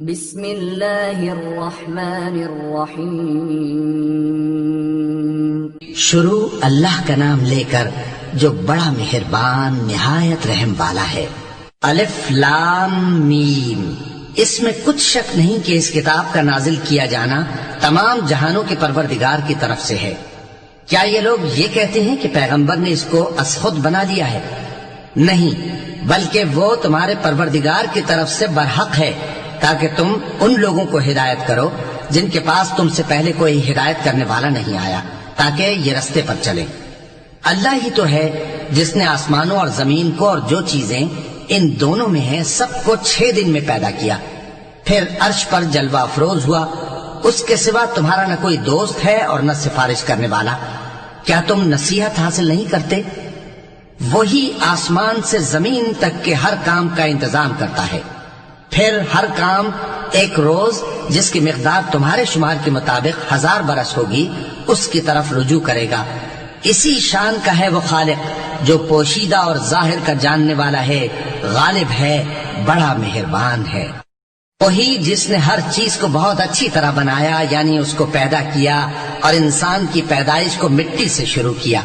بسم اللہ الرحمن الرحیم۔ شروع اللہ کا نام لے کر جو بڑا مہربان نہایت رحم والا ہے۔ الف لام میم۔ اس میں کچھ شک نہیں کہ اس کتاب کا نازل کیا جانا تمام جہانوں کے پروردگار کی طرف سے ہے۔ کیا یہ لوگ یہ کہتے ہیں کہ پیغمبر نے اس کو از خود بنا دیا ہے؟ نہیں، بلکہ وہ تمہارے پروردگار کی طرف سے برحق ہے تاکہ تم ان لوگوں کو ہدایت کرو جن کے پاس تم سے پہلے کوئی ہدایت کرنے والا نہیں آیا، تاکہ یہ رستے پر چلیں۔ اللہ ہی تو ہے جس نے آسمانوں اور زمین کو اور جو چیزیں ان دونوں میں ہیں سب کو 6 دن میں پیدا کیا، پھر عرش پر جلوہ افروز ہوا۔ اس کے سوا تمہارا نہ کوئی دوست ہے اور نہ سفارش کرنے والا۔ کیا تم نصیحت حاصل نہیں کرتے؟ وہی آسمان سے زمین تک کے ہر کام کا انتظام کرتا ہے، پھر ہر کام ایک روز جس کی مقدار تمہارے شمار کے مطابق 1000 برس ہوگی اس کی طرف رجوع کرے گا۔ اسی شان کا ہے وہ خالق جو پوشیدہ اور ظاہر کا جاننے والا ہے، غالب ہے، بڑا مہربان ہے۔ وہی جس نے ہر چیز کو بہت اچھی طرح بنایا، یعنی اس کو پیدا کیا اور انسان کی پیدائش کو مٹی سے شروع کیا،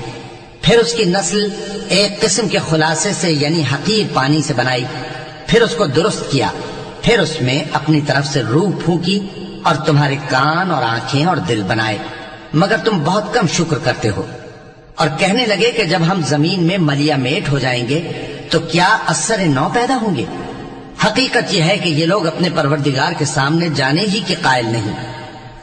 پھر اس کی نسل ایک قسم کے خلاصے سے یعنی حقیر پانی سے بنائی، پھر اس کو درست کیا، پھر اس میں اپنی طرف سے روح پھونکی اور تمہارے کان اور آنکھیں اور دل بنائے، مگر تم بہت کم شکر کرتے ہو۔ اور کہنے لگے کہ جب ہم زمین میں ملیا میٹ ہو جائیں گے تو کیا اثر نو پیدا ہوں گے؟ حقیقت یہ ہے کہ یہ لوگ اپنے پروردگار کے سامنے جانے ہی کے قائل نہیں۔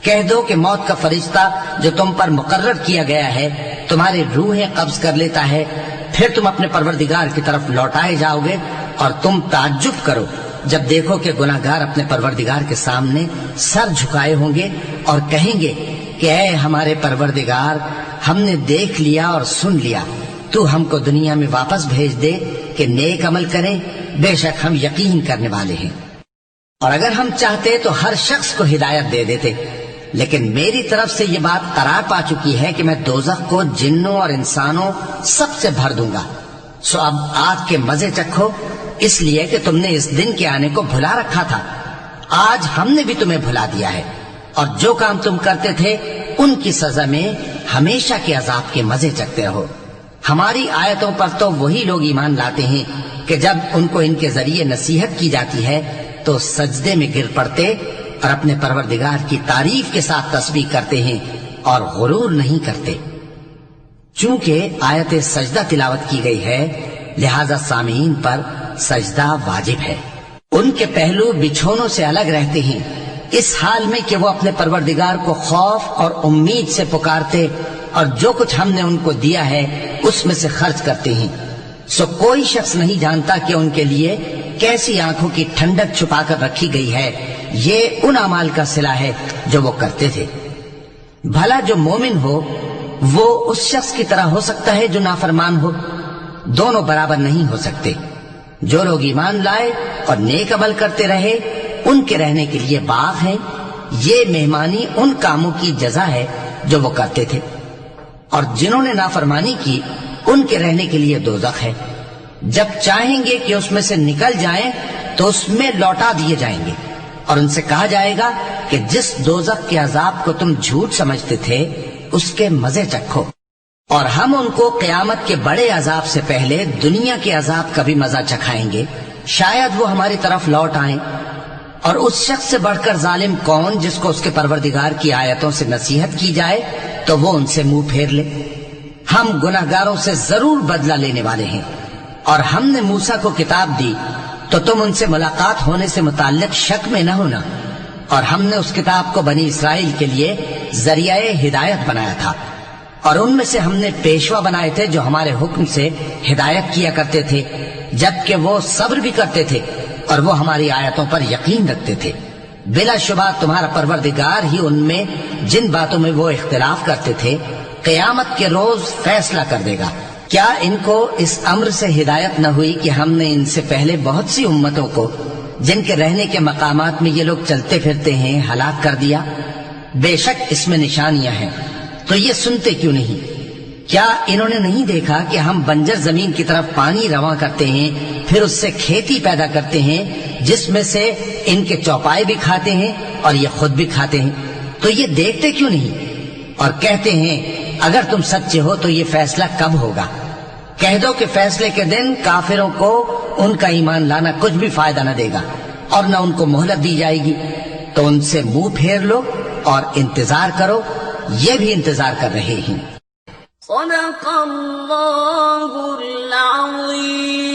کہہ دو کہ موت کا فرشتہ جو تم پر مقرر کیا گیا ہے تمہاری روحیں قبض کر لیتا ہے، پھر تم اپنے پروردگار کی طرف لوٹائے جاؤ گے، اور تم تعجب کرو جب دیکھو کہ گناہگار اپنے پروردگار کے سامنے سر جھکائے ہوں گے اور کہیں گے کہ اے ہمارے پروردگار، ہم نے دیکھ لیا اور سن لیا، تو ہم کو دنیا میں واپس بھیج دے کہ نیک عمل کریں، بے شک ہم یقین کرنے والے ہیں۔ اور اگر ہم چاہتے تو ہر شخص کو ہدایت دے دیتے، لیکن میری طرف سے یہ بات قرار پا چکی ہے کہ میں دوزخ کو جنوں اور انسانوں سب سے بھر دوں گا۔ سو اب آگ کے مزے چکھو، اس لیے کہ تم نے اس دن کے آنے کو بھلا رکھا تھا۔ آج ہم نے بھی تمہیں بھلا دیا ہے، اور جو کام تم کرتے تھے ان کی سزا میں ہمیشہ کے عذاب کے مزے چکتے رہو۔ ہماری آیتوں پر تو وہی لوگ ایمان لاتے ہیں کہ جب ان کو ان کے ذریعے نصیحت کی جاتی ہے تو سجدے میں گر پڑتے اور اپنے پروردگار کی تعریف کے ساتھ تسبیح کرتے ہیں اور غرور نہیں کرتے۔ چونکہ آیت سجدہ تلاوت کی گئی ہے لہذا سامعین پر سجدہ واجب ہے۔ ان کے پہلو بچھونوں سے الگ رہتے ہیں، اس حال میں کہ وہ اپنے پروردگار کو خوف اور امید سے پکارتے اور جو کچھ ہم نے ان کو دیا ہے اس میں سے خرچ کرتے ہیں۔ سو کوئی شخص نہیں جانتا کہ ان کے لیے کیسی آنکھوں کی ٹھنڈک چھپا کر رکھی گئی ہے، یہ ان اعمال کا صلہ ہے جو وہ کرتے تھے۔ بھلا جو مومن ہو وہ اس شخص کی طرح ہو سکتا ہے جو نافرمان ہو؟ دونوں برابر نہیں ہو سکتے۔ جو لوگ ایمان لائے اور نیک عمل کرتے رہے ان کے رہنے کے لیے باغ ہیں، یہ مہمانی ان کاموں کی جزا ہے جو وہ کرتے تھے، اور جنہوں نے نافرمانی کی ان کے رہنے کے لیے دوزخ ہے۔ جب چاہیں گے کہ اس میں سے نکل جائیں تو اس میں لوٹا دیے جائیں گے، اور ان سے کہا جائے گا کہ جس دوزخ کے عذاب کو تم جھوٹ سمجھتے تھے اس کے مزے چکھو، اور ہم ان کو قیامت کے بڑے عذاب سے پہلے دنیا کے عذاب کا بھی مزہ چکھائیں گے، شاید وہ ہماری طرف لوٹ آئیں۔ اور اس شخص سے بڑھ کر ظالم کون جس کو اس کے پروردگار کی آیتوں سے نصیحت کی جائے تو وہ ان سے منہ پھیر لے۔ ہم گناہگاروں سے ضرور بدلہ لینے والے ہیں، اور ہم نے موسیٰ کو کتاب دی تو تم ان سے ملاقات ہونے سے متعلق شک میں نہ ہونا، اور ہم نے اس کتاب کو بنی اسرائیل کے لیے ذریعہ ہدایت بنایا تھا، اور ان میں سے ہم نے پیشوا بنائے تھے جو ہمارے حکم سے ہدایت کیا کرتے تھے، جبکہ وہ صبر بھی کرتے تھے اور وہ ہماری آیتوں پر یقین رکھتے تھے۔ بلا شبہ تمہارا پروردگار ہی ان میں جن باتوں میں وہ اختلاف کرتے تھے قیامت کے روز فیصلہ کر دے گا۔ کیا ان کو اس امر سے ہدایت نہ ہوئی کہ ہم نے ان سے پہلے بہت سی امتوں کو جن کے رہنے کے مقامات میں یہ لوگ چلتے پھرتے ہیں ہلاک کر دیا؟ بے شک اس میں نشانیاں ہیں، تو یہ سنتے کیوں نہیں؟ کیا انہوں نے نہیں دیکھا کہ ہم بنجر زمین کی طرف پانی رواں کرتے ہیں، پھر اس سے کھیتی پیدا کرتے ہیں، جس میں سے ان کے چوپائے بھی کھاتے ہیں اور یہ خود بھی کھاتے ہیں، تو یہ دیکھتے کیوں نہیں؟ اور کہتے ہیں اگر تم سچے ہو تو یہ فیصلہ کب ہوگا؟ کہہ دو کہ فیصلے کے دن کافروں کو ان کا ایمان لانا کچھ بھی فائدہ نہ دے گا اور نہ ان کو مہلت دی جائے گی، تو ان سے منہ پھیر لو اور انتظار کرو، یہ بھی انتظار کر رہے ہیں۔ صدق اللہ العظیم۔